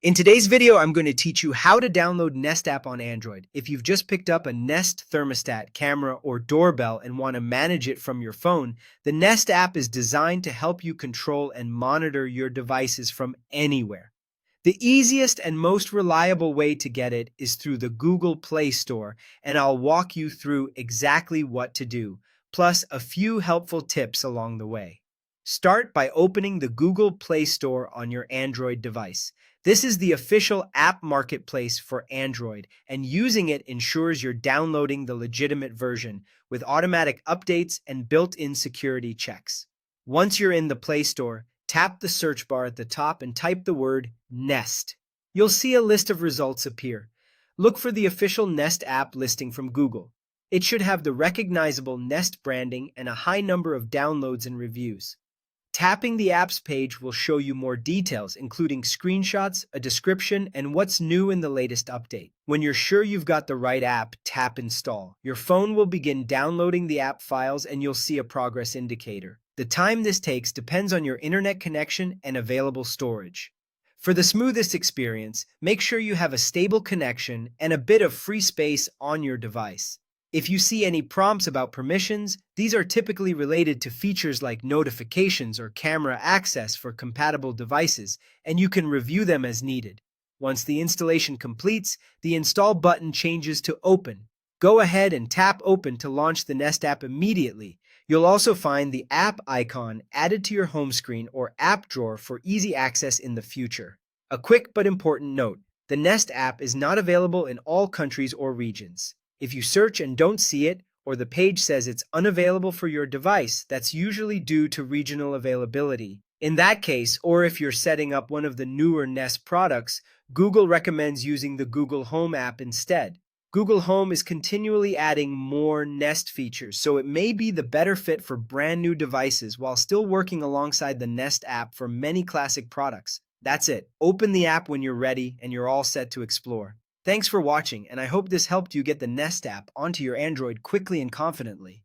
In today's video, I'm going to teach you how to download Nest app on Android. If you've just picked up a Nest thermostat, camera, or doorbell and want to manage it from your phone, the Nest app is designed to help you control and monitor your devices from anywhere. The easiest and most reliable way to get it is through the Google Play Store, and I'll walk you through exactly what to do, plus a few helpful tips along the way. Start by opening the Google Play Store on your Android device. This is the official app marketplace for Android, and using it ensures you're downloading the legitimate version with automatic updates and built-in security checks. Once you're in the Play Store, tap the search bar at the top and type the word Nest. You'll see a list of results appear. Look for the official Nest app listing from Google. It should have the recognizable Nest branding and a high number of downloads and reviews. Tapping the apps page will show you more details, including screenshots, a description, and what's new in the latest update. When you're sure you've got the right app, tap Install. Your phone will begin downloading the app files and you'll see a progress indicator. The time this takes depends on your internet connection and available storage. For the smoothest experience, make sure you have a stable connection and a bit of free space on your device. If you see any prompts about permissions, these are typically related to features like notifications or camera access for compatible devices, and you can review them as needed. Once the installation completes, the Install button changes to Open. Go ahead and tap Open to launch the Nest app immediately. You'll also find the app icon added to your home screen or app drawer for easy access in the future. A quick but important note: the Nest app is not available in all countries or regions. If you search and don't see it, or the page says it's unavailable for your device, that's usually due to regional availability. In that case, or if you're setting up one of the newer Nest products, Google recommends using the Google Home app instead. Google Home is continually adding more Nest features, so it may be the better fit for brand new devices while still working alongside the Nest app for many classic products. That's it. Open the app when you're ready and you're all set to explore. Thanks for watching, and I hope this helped you get the Nest app onto your Android quickly and confidently.